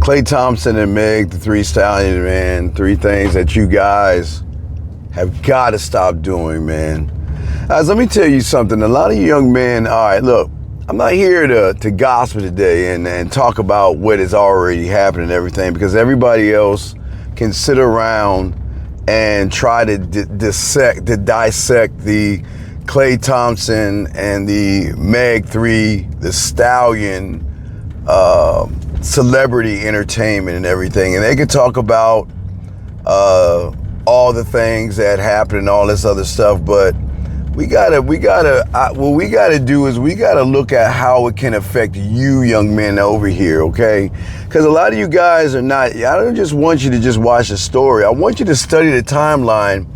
Klay Thompson and Meg, the three Stallion, man, three things that you guys have got to stop doing, man. Guys, let me tell you something. A lot of young men, all right, look, I'm not here to gossip today and talk about what is already happening and everything, because everybody else can sit around and try to dissect the Klay Thompson and the Meg 3, the Stallion, celebrity entertainment and everything, and they can talk about all the things that happen and all this other stuff, but what we gotta do is we gotta look at how it can affect you young men over here, okay? Because a lot of you guys are not, I don't just want you to just watch the story. I want you to study the timeline,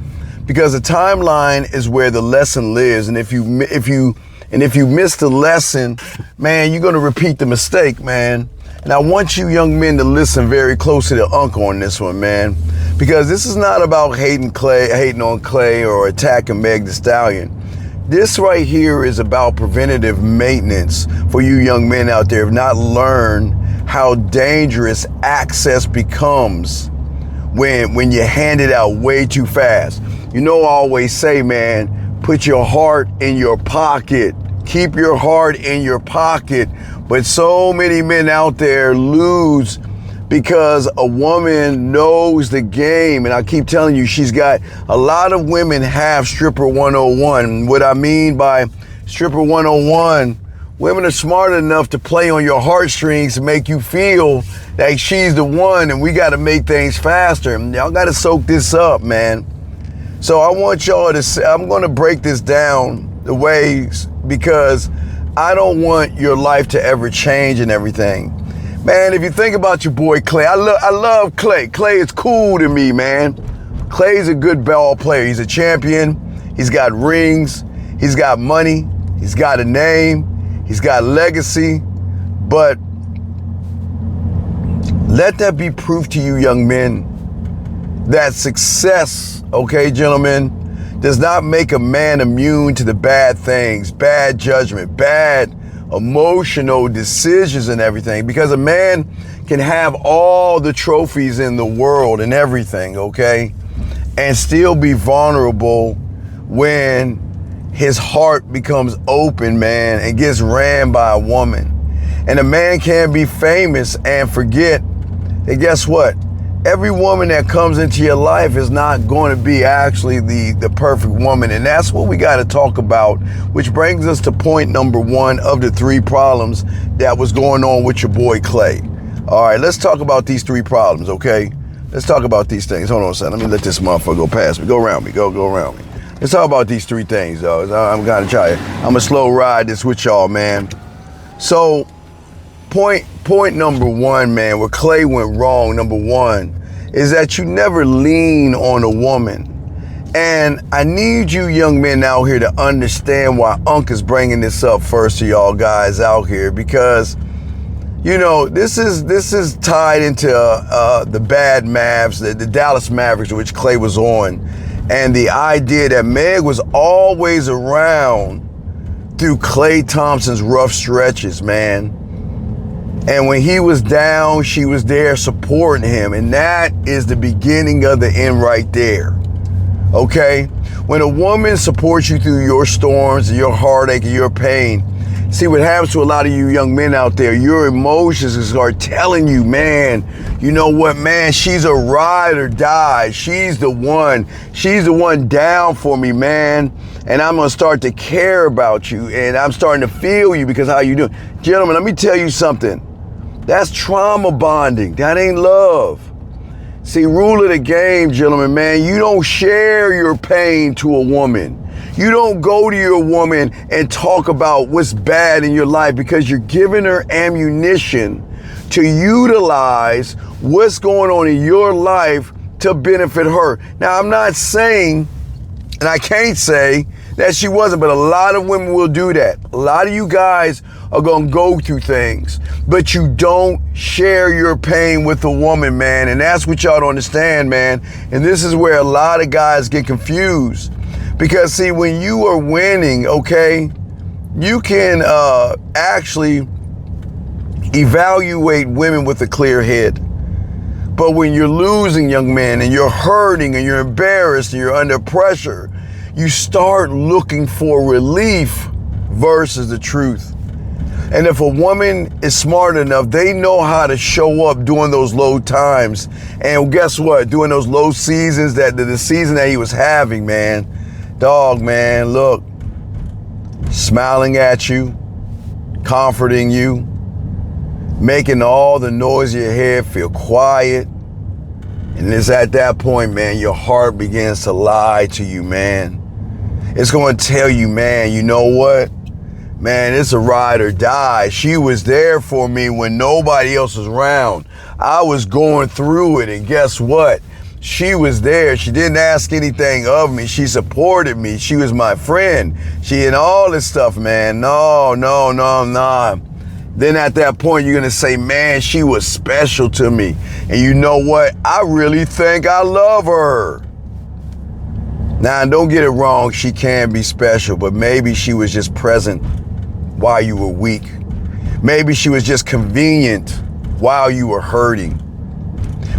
because the timeline is where the lesson lives, and if you miss the lesson, man, you're gonna repeat the mistake, man. And I want you young men to listen very closely to Uncle on this one, man, because this is not about hating on Klay or attacking Meg the Stallion. This right here is about preventative maintenance for you young men out there who have not learned how dangerous access becomes when you hand it out way too fast. You know, I always say, man, put your heart in your pocket. Keep your heart in your pocket. But so many men out there lose because a woman knows the game. And I keep telling you, she's got a lot of women have stripper 101. What I mean by stripper 101, women are smart enough to play on your heartstrings to make you feel like she's the one, and we got to make things faster. Y'all got to soak this up, man. So I want y'all to, I'm going to break this down the ways, because I don't want your life to ever change and everything. Man, if you think about your boy Klay, I love Klay. Klay is cool to me, man. Klay's a good ball player. He's a champion. He's got rings. He's got money. He's got a name. He's got legacy. But let that be proof to you young men that success, okay, gentlemen, does not make a man immune to the bad things, bad judgment, bad emotional decisions and everything, because a man can have all the trophies in the world and everything, okay, and still be vulnerable when his heart becomes open, man, and gets ran by a woman. And a man can be famous and forget that, guess what? Every woman that comes into your life is not going to be actually the perfect woman. And that's what we got to talk about, which brings us to point number one of the three problems that was going on with your boy Klay. All right, let's talk about these three problems, okay? Let's talk about these things. Hold on a second. Let me let this motherfucker go past me. Go around me. Go around me. Let's talk about these three things, though. I'm going to try it. I'm a slow ride this with y'all, man. So point number one, man, where Klay went wrong, number one, is that you never lean on a woman. And I need you young men out here to understand why Unc is bringing this up first to y'all guys out here, because, you know, this is tied into the bad Mavs, the Dallas Mavericks, which Klay was on, and the idea that Meg was always around through Klay Thompson's rough stretches, man. And when he was down, she was there supporting him. And that is the beginning of the end right there. Okay? When a woman supports you through your storms and your heartache and your pain, see what happens to a lot of you young men out there, your emotions start telling you, man, you know what, man, she's a ride or die. She's the one. She's the one down for me, man. And I'm going to start to care about you. And I'm starting to feel you because how you doing. Gentlemen, let me tell you something. That's trauma bonding. That ain't love. See, rule of the game, gentlemen, man, you don't share your pain to a woman. You don't go to your woman and talk about what's bad in your life, because you're giving her ammunition to utilize what's going on in your life to benefit her. Now, I'm not saying, and I can't say that she wasn't, but a lot of women will do that. A lot of you guys are going to go through things, but you don't share your pain with a woman, man. And that's what y'all don't understand, man. And this is where a lot of guys get confused. Because, see, when you are winning, okay, you can actually Evaluate women with a clear head. But when you're losing, young men, and you're hurting and you're embarrassed and you're under pressure, you start looking for relief versus the truth. And if a woman is smart enough, they know how to show up during those low times. And guess what? During those low seasons, the season that he was having, man, dog, man, look, smiling at you, comforting you, making all the noise in your head feel quiet. And it's at that point, man, your heart begins to lie to you, man. It's going to tell you, man, you know what? Man, it's a ride or die. She was there for me when nobody else was around. I was going through it, and guess what? She was there. She didn't ask anything of me. She supported me. She was my friend. She and all this stuff, man. No. Then at that point, you're going to say, man, she was special to me. And you know what? I really think I love her. Now, don't get it wrong. She can be special, but maybe she was just present while you were weak. Maybe she was just convenient while you were hurting.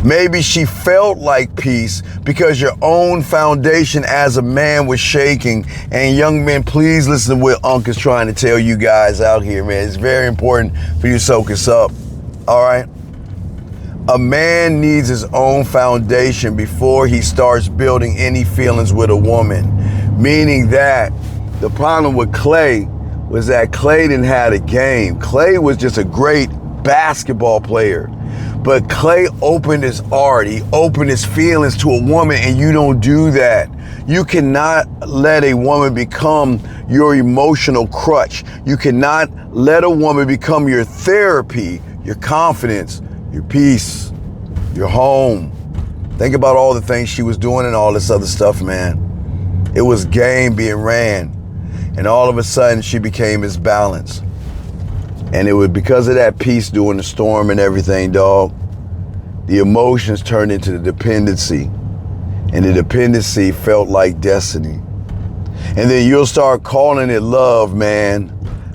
Maybe she felt like peace because your own foundation as a man was shaking. And young men, please listen to what Unc is trying to tell you guys out here, man. It's very important for you to soak us up, all right? A man needs his own foundation before he starts building any feelings with a woman. Meaning that the problem with Klay was that Klay didn't have a game. Klay was just a great basketball player. But Klay opened his heart, he opened his feelings to a woman, and you don't do that. You cannot let a woman become your emotional crutch. You cannot let a woman become your therapy, your confidence, your peace, your home. Think about all the things she was doing and all this other stuff, man. It was game being ran. And all of a sudden she became his balance. And it was because of that peace during the storm and everything, dog. The emotions turned into the dependency. And the dependency felt like destiny. And then you'll start calling it love, man.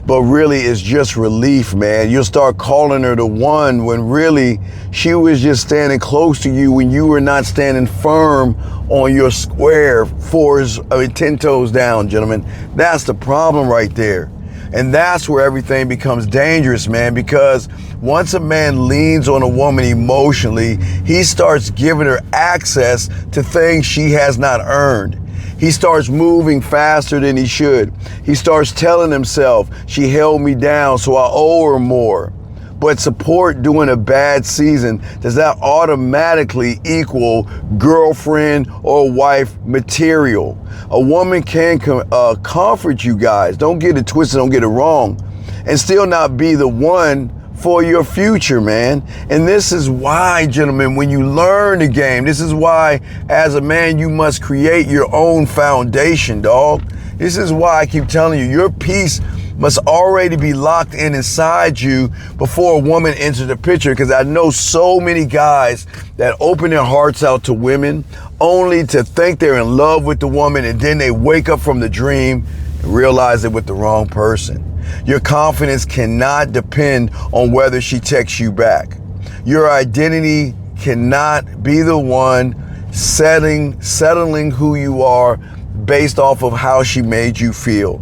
But really it's just relief, man. You'll start calling her the one when really she was just standing close to you when you were not standing firm on your square 10 toes down, gentlemen. That's the problem right there. And that's where everything becomes dangerous, man, because once a man leans on a woman emotionally, he starts giving her access to things she has not earned. He starts moving faster than he should. He starts telling himself, she held me down, so I owe her more. But support during a bad season does not automatically equal girlfriend or wife material. A woman can comfort you guys. Don't get it twisted, don't get it wrong. And still not be the one for your future, man. And this is why, gentlemen, when you learn the game, this is why as a man, you must create your own foundation, dog. This is why I keep telling you, your peace must already be locked in inside you before a woman enters the picture. Because I know so many guys that open their hearts out to women only to think they're in love with the woman, and then they wake up from the dream and realize they're with the wrong person. Your confidence cannot depend on whether she texts you back. Your identity cannot be the one settling who you are based off of how she made you feel.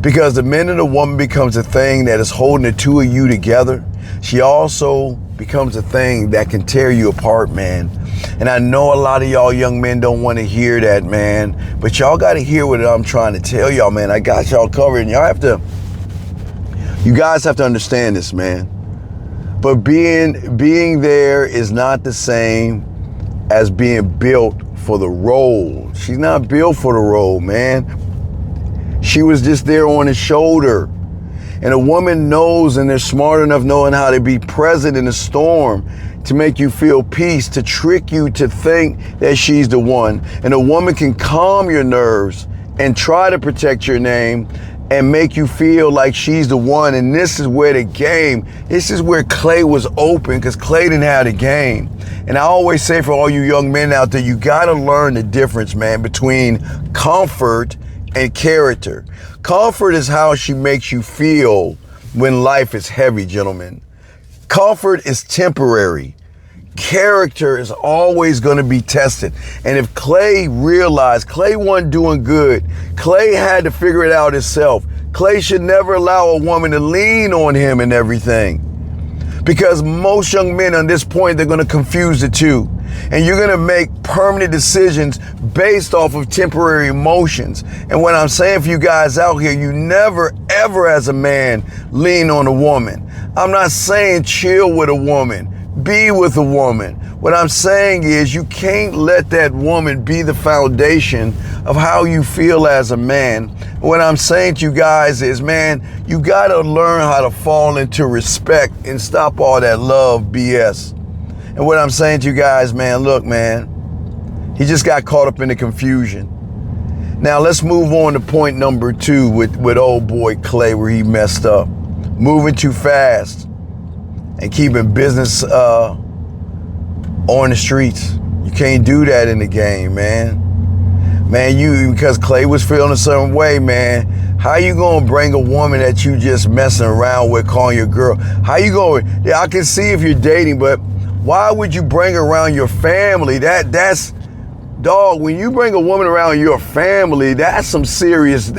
Because the minute a woman becomes a thing that is holding the two of you together, she also becomes a thing that can tear you apart, man. And I know a lot of y'all young men don't want to hear that, man. But y'all got to hear what I'm trying to tell y'all, man. I got y'all covered, and you guys have to understand this, man. But being there is not the same as being built for the role. She's not built for the role, man. She was just there on his shoulder. And a woman knows, and they're smart enough knowing how to be present in a storm to make you feel peace, to trick you to think that she's the one. And a woman can calm your nerves and try to protect your name and make you feel like she's the one. And this is where this is where Klay was open, because Klay didn't have the game. And I always say for all you young men out there, you got to learn the difference, man, between comfort and character. Comfort is how she makes you feel when life is heavy, gentlemen. Comfort is temporary. Character is always going to be tested. And if Klay realized Klay wasn't doing good, Klay had to figure it out himself. Klay should never allow a woman to lean on him and everything. Because most young men on this point, they're going to confuse the two. And you're going to make permanent decisions based off of temporary emotions. And what I'm saying for you guys out here, you never, ever as a man lean on a woman. I'm not saying chill with a woman, be with a woman. What I'm saying is you can't let that woman be the foundation of how you feel as a man. What I'm saying to you guys is, man, you got to learn how to fall into respect and stop all that love BS. And what I'm saying to you guys, man, look, man, he just got caught up in the confusion. Now let's move on to point number 2 with old boy Klay, where he messed up. Moving too fast and keeping business on the streets. You can't do that in the game, man. Man, because Klay was feeling a certain way, man. How you gonna bring a woman that you just messing around with, calling your girl? How you going? Yeah, I can see if you're dating, but why would you bring her around your family? That's dog. When you bring a woman around your family, that's some serious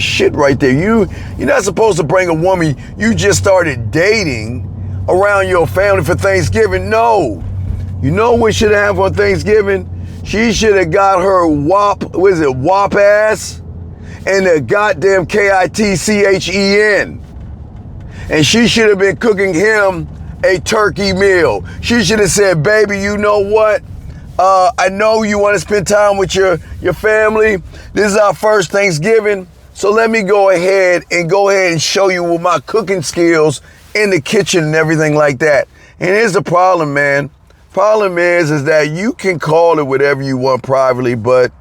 shit right there. You're not supposed to bring a woman you just started dating around your family for Thanksgiving. No. You know what should have happened on Thanksgiving? She should have got her WAP ass and the goddamn KITCHEN. And she should have been cooking him a turkey meal. She should have said, baby, you know what? I know you want to spend time with your family. This is our first Thanksgiving. So let me go ahead and show you with my cooking skills in the kitchen and everything like that. And here's the problem, man. Problem is that you can call it whatever you want privately, but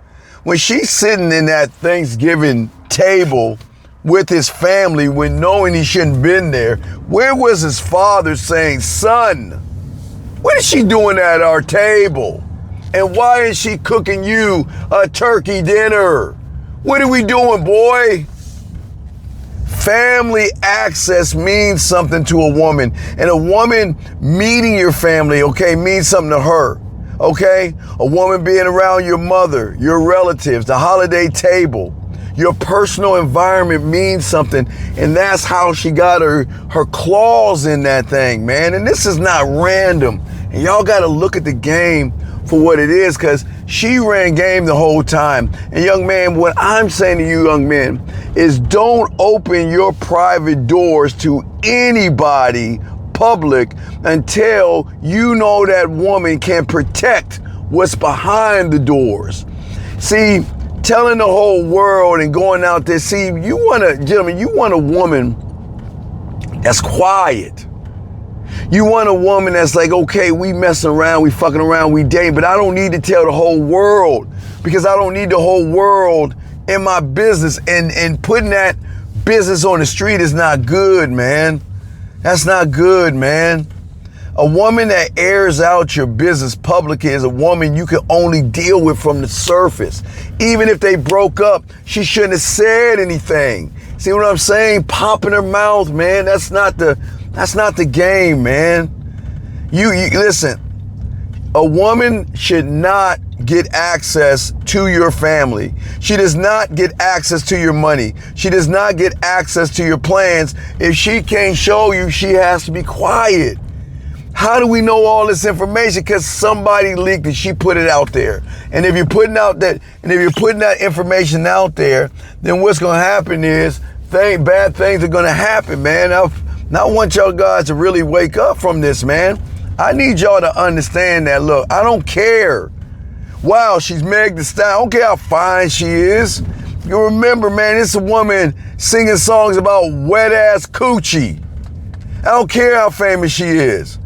when she's sitting in that Thanksgiving table with his family when knowing he shouldn't have been there, where was his father saying, son, what is she doing at our table? And why is she cooking you a turkey dinner? What are we doing, boy? Family access means something to a woman, and a woman meeting your family, okay, means something to her, okay? A woman being around your mother, your relatives, the holiday table, your personal environment means something, and that's how she got her claws in that thing, man. And this is not random, and y'all got to look at the game for what it is, because she ran game the whole time. And young man, what I'm saying to you young men is don't open your private doors to anybody public until you know that woman can protect what's behind the doors. See, telling the whole world and going out there, see, you want a woman that's quiet. You want a woman that's like, okay, we messing around, we fucking around, we dating, but I don't need to tell the whole world, because I don't need the whole world in my business. And putting that business on the street is not good, man. That's not good, man. A woman that airs out your business publicly is a woman you can only deal with from the surface. Even if they broke up, she shouldn't have said anything. See what I'm saying? Popping her mouth, man. That's not the game, man. You listen, a woman should not get access to your family. She does not get access to your money. She does not get access to your plans. If she can't show you, she has to be quiet. How do we know all this information? Because somebody leaked it. She put it out there. And if you're putting that information out there, then what's going to happen is bad things are going to happen, man. Now I want y'all guys to really wake up from this, man. I need y'all to understand that, look, I don't care. Wow, she's Meg Thee Stallion. I don't care how fine she is. You remember, man, it's a woman singing songs about wet-ass coochie. I don't care how famous she is.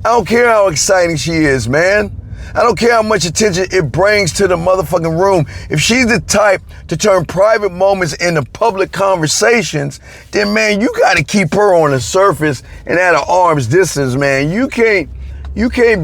I don't care how exciting she is, man. I don't care how much attention it brings to the motherfucking room. If she's the type to turn private moments into public conversations, then, man, you got to keep her on the surface and at an arm's distance, man. You can't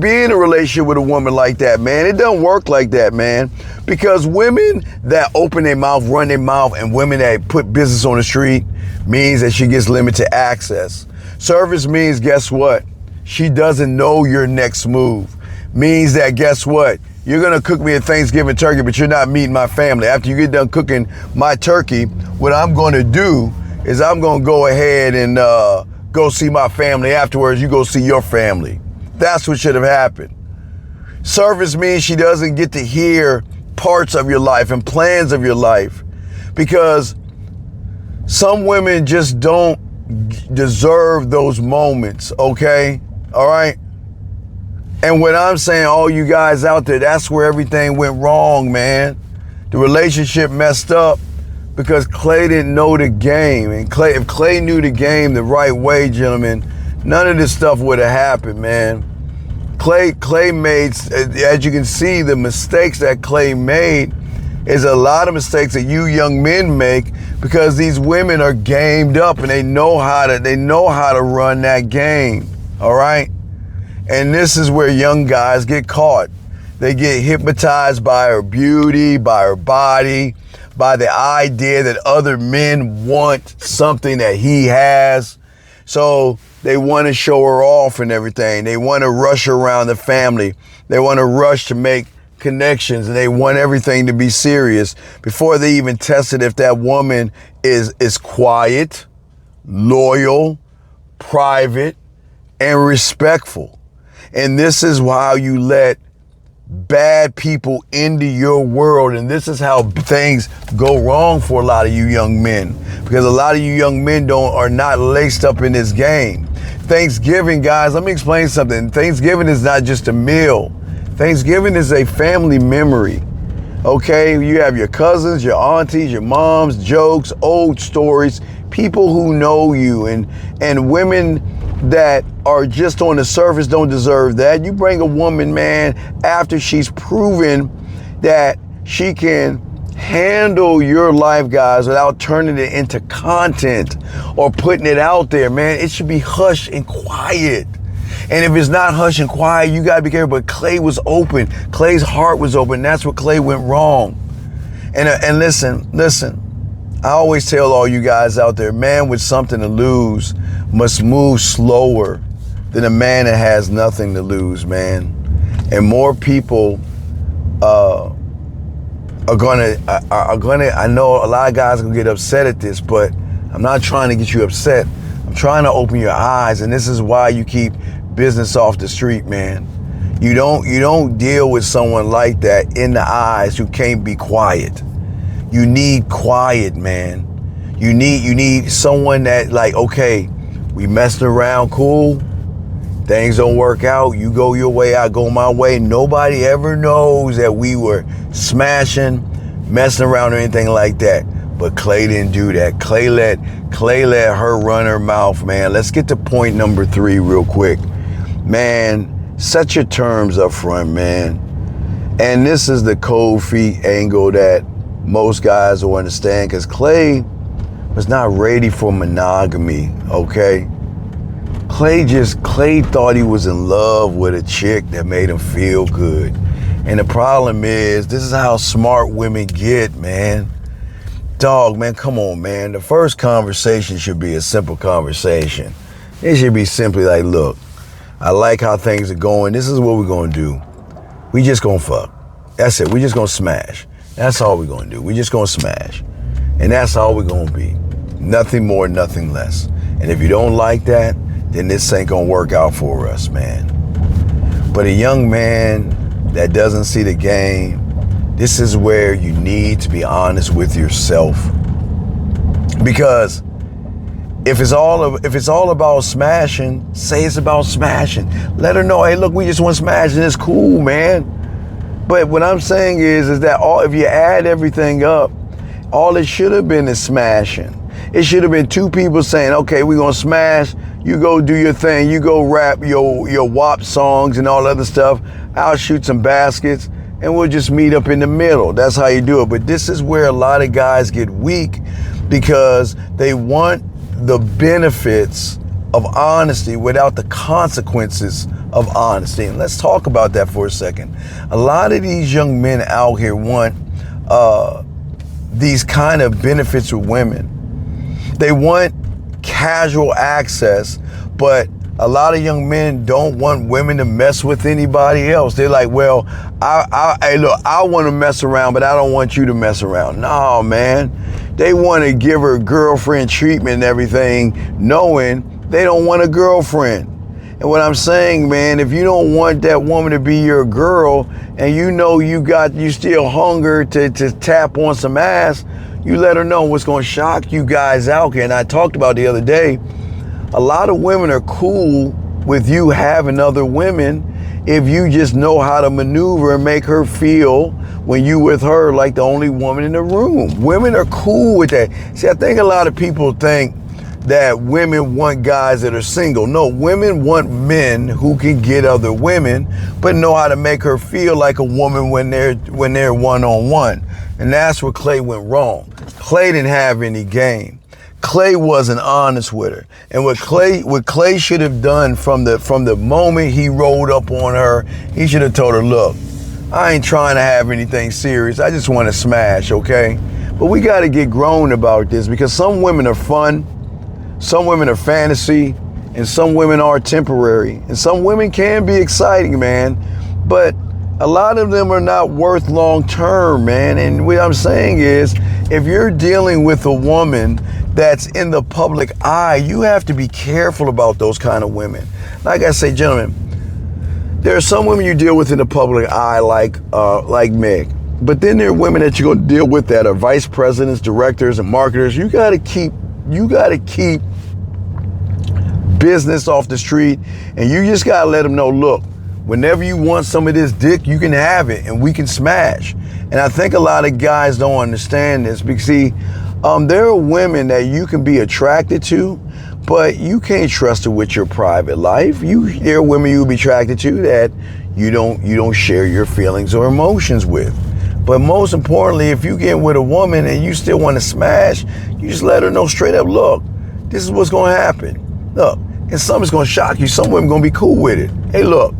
be in a relationship with a woman like that, man. It doesn't work like that, man. Because women that open their mouth, run their mouth, and women that put business on the street means that she gets limited access. Service means, guess what? She doesn't know your next move. Means that, guess what? You're gonna cook me a Thanksgiving turkey, but you're not meeting my family. After you get done cooking my turkey, what I'm gonna do is I'm gonna go ahead and go see my family afterwards. You go see your family. That's what should have happened. Service means she doesn't get to hear parts of your life and plans of your life, because some women just don't deserve those moments, okay? All right? And what I'm saying, all you guys out there, that's where everything went wrong, man. The relationship messed up because Klay didn't know the game. And if Klay knew the game the right way, gentlemen, none of this stuff would have happened, man. Klay made, as you can see, the mistakes that Klay made is a lot of mistakes that you young men make, because these women are gamed up and they know how to run that game. All right? And this is where young guys get caught. They get hypnotized by her beauty, by her body, by the idea that other men want something that he has. So they want to show her off and everything. They want to rush around the family. They want to rush to make connections, and they want everything to be serious before they even tested if that woman is quiet, loyal, private, and respectful. And this is how you let bad people into your world. And this is how things go wrong for a lot of you young men, because a lot of you young men are not laced up in this game. Thanksgiving, guys, let me explain something. Thanksgiving is not just a meal. Thanksgiving is a family memory. Okay, you have your cousins, your aunties, your moms, jokes, old stories, people who know you, and women that are just on the surface don't deserve that. You bring a woman, man, after she's proven that she can handle your life, guys, without turning it into content or putting it out there, man. It should be hush and quiet. And if it's not hush and quiet, you gotta be careful. But Klay was open. Klay's heart was open. That's where Klay went wrong. And listen. I always tell all you guys out there, man with something to lose must move slower than a man that has nothing to lose, man. And more people are gonna. I know a lot of guys are gonna get upset at this, but I'm not trying to get you upset. I'm trying to open your eyes, and this is why you keep business off the street, man. You don't deal with someone like that in the eyes who can't be quiet. You need quiet, man. You need someone that, like, okay, we messing around, cool. Things don't work out. You go your way, I go my way. Nobody ever knows that we were smashing, messing around or anything like that. But Klay didn't do that. Klay let her run her mouth, man. Let's get to point number 3 real quick. Man, set your terms up front, man. And this is the cold feet angle that most guys will understand, because Klay was not ready for monogamy, okay? Klay thought he was in love with a chick that made him feel good. And the problem is, this is how smart women get, man. Dog, man, come on, man. The first conversation should be a simple conversation. It should be simply like, look, I like how things are going. This is what we're gonna do. We just gonna fuck. That's it. We just gonna smash. That's all we're gonna do. We just gonna smash. And that's all we're gonna be. Nothing more, nothing less. And if you don't like that, then this ain't gonna work out for us, man. But a young man that doesn't see the game, this is where you need to be honest with yourself. Because if it's all about smashing, say it's about smashing. Let her know, hey, look, we just want to smash and it's cool, man. But what I'm saying is that if you add everything up, all it should have been is smashing. It should have been 2 people saying, okay, we're gonna smash, you go do your thing, you go rap your WAP songs and all other stuff, I'll shoot some baskets, and we'll just meet up in the middle. That's how you do it. But this is where a lot of guys get weak, because they want the benefits of honesty without the consequences of honesty. And let's talk about that for a second. A lot of these young men out here want these kind of benefits with women. They want casual access, But a lot of young men don't want women to mess with anybody else. They're like, well, hey, look, I want to mess around, but I don't want you to mess around. No, man. They want to give her girlfriend treatment and everything, knowing they don't want a girlfriend. And what I'm saying, man, if you don't want that woman to be your girl and you know you still hunger to tap on some ass, you let her know. What's going to shock you guys out here, and I talked about the other day, a lot of women are cool with you having other women if you just know how to maneuver and make her feel when you with her like the only woman in the room. Women are cool with that. See, I think a lot of people think that women want guys that are single. No, women want men who can get other women, but know how to make her feel like a woman when they're one-on-one. And that's where Klay went wrong. Klay didn't have any game. Klay wasn't honest with her. And what Klay should have done from the moment he rolled up on her, he should have told her, look, I ain't trying to have anything serious. I just want to smash, okay? But we got to get grown about this, because some women are fun, some women are fantasy, and some women are temporary. And some women can be exciting, man, but a lot of them are not worth long term, man. And what I'm saying is, if you're dealing with a woman that's in the public eye, you have to be careful about those kind of women. Like I say, gentlemen, there are some women you deal with in the public eye, like Meg. But then there are women that you're going to deal with that are vice presidents, directors, and marketers. You got to keep business off the street, and you just got to let them know, look, whenever you want some of this dick, you can have it, and we can smash. And I think a lot of guys don't understand this, because see, there are women that you can be attracted to, but you can't trust her with your private life. There are women you'll be attracted to that you don't share your feelings or emotions with. But most importantly, if you get with a woman and you still want to smash, you just let her know straight up, look, this is what's going to happen. Look, and something's going to shock you. Some women going to be cool with it. Hey, look,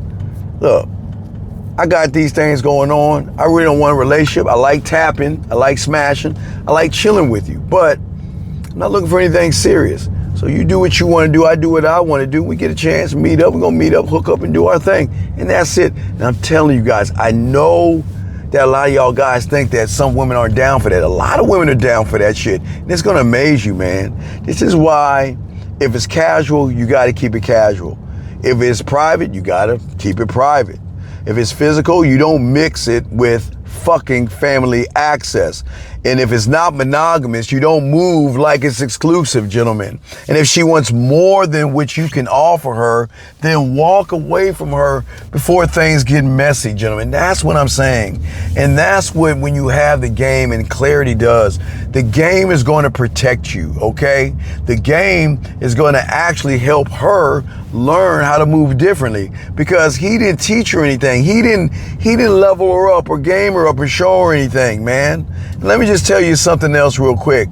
I got these things going on. I really don't want a relationship. I like tapping. I like smashing. I like chilling with you. But I'm not looking for anything serious. So you do what you want to do. I do what I want to do. We get a chance to meet up. We're going to meet up, hook up, and do our thing. And that's it. And I'm telling you guys, I know that a lot of y'all guys think that some women aren't down for that. A lot of women are down for that shit. And it's going to amaze you, man. This is why, if it's casual, you got to keep it casual. If it's private, you got to keep it private. If it's physical, you don't mix it with fucking family access. And if it's not monogamous, you don't move like it's exclusive, gentlemen. And if she wants more than what you can offer her, then walk away from her before things get messy, gentlemen. That's what I'm saying. And that's what, when you have the game, and clarity does, the game is going to protect you, okay? The game is going to actually help her learn how to move differently, because he didn't teach her anything. He didn't level her up or game her up or show her anything, man. And let me just tell you something else real quick.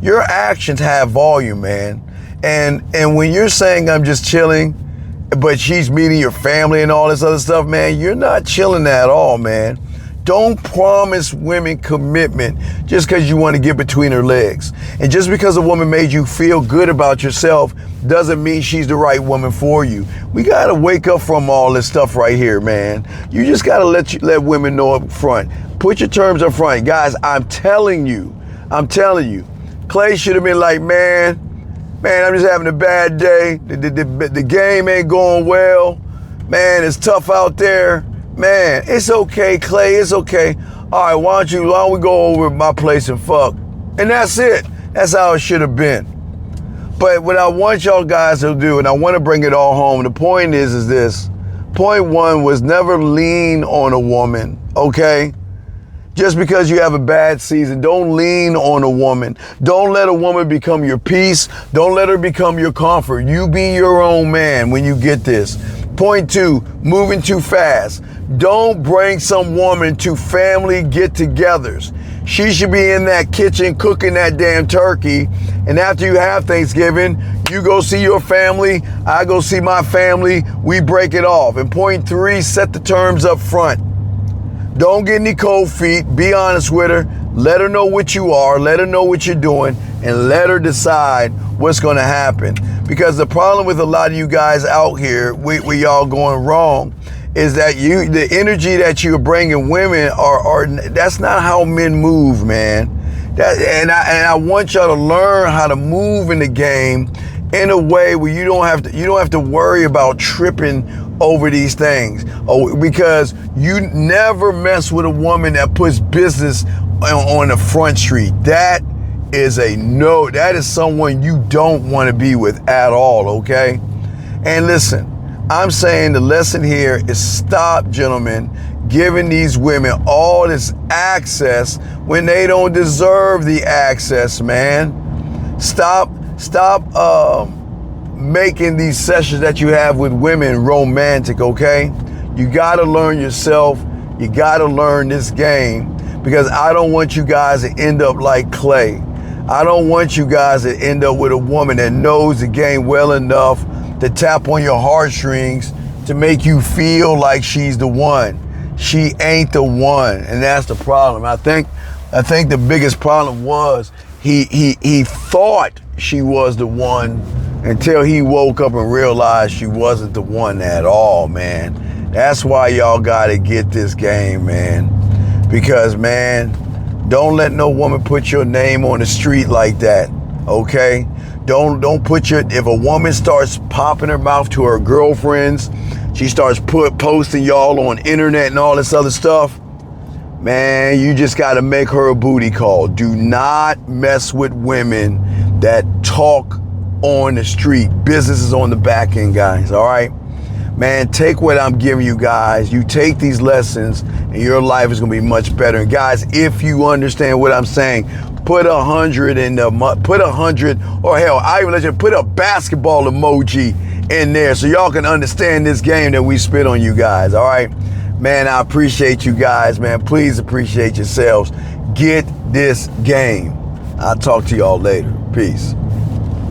Your actions have volume, man. And when you're saying I'm just chilling, but she's meeting your family and all this other stuff, man, you're not chilling at all, man. Don't promise women commitment just because you want to get between her legs. And just because a woman made you feel good about yourself doesn't mean she's the right woman for you. We got to wake up from all this stuff right here, man. You just got to let women know up front. Put your terms up front. Guys, I'm telling you, Klay should have been like, man, I'm just having a bad day. The game ain't going well. Man, it's tough out there. Man, it's okay, Klay, it's okay. All right, why don't we go over to my place and fuck? And that's it. That's how it should have been. But what I want y'all guys to do, and I want to bring it all home, the point is this. Point one was never lean on a woman, okay? Just because you have a bad season, don't lean on a woman. Don't let a woman become your peace. Don't let her become your comfort. You be your own man when you get this. Point two, moving too fast. Don't bring some woman to family get-togethers. She should be in that kitchen cooking that damn turkey. And after you have Thanksgiving, you go see your family, I go see my family, we break it off. And point three, set the terms up front. Don't get any cold feet. Be honest with her. Let her know what you are. Let her know what you're doing. And let her decide what's going to happen. Because the problem with a lot of you guys out here, where y'all going wrong, is that the energy that you're bringing women that's not how men move, man. And I want y'all to learn how to move in the game in a way where you don't have to worry about tripping over these things. Because you never mess with a woman that puts business on the front street. That is a no. That is someone you don't want to be with at all, okay? And listen, I'm saying the lesson here is stop, gentlemen, giving these women all this access when they don't deserve the access, man. Stop making these sessions that you have with women romantic, okay? You gotta learn yourself. You gotta learn this game, because I don't want you guys to end up like Klay. I don't want you guys to end up with a woman that knows the game well enough to tap on your heartstrings to make you feel like she's the one. She ain't the one, and that's the problem. I think the biggest problem was he thought she was the one until he woke up and realized she wasn't the one at all, man. That's why y'all gotta get this game, man. Because, man, don't let no woman put your name on the street like that, okay? Don't put if a woman starts popping her mouth to her girlfriends, she starts posting y'all on internet and all this other stuff, man, you just gotta make her a booty call. Do not mess with women that talk on the street. Business is on the back end, guys, all right? Man, take what I'm giving you guys. You take these lessons and your life is gonna be much better. And guys, if you understand what I'm saying, put 100 in the, put 100, or hell, I even let you put a basketball emoji in there so y'all can understand this game that we spit on you guys, all right? Man, I appreciate you guys, man. Please appreciate yourselves. Get this game. I'll talk to y'all later. Peace.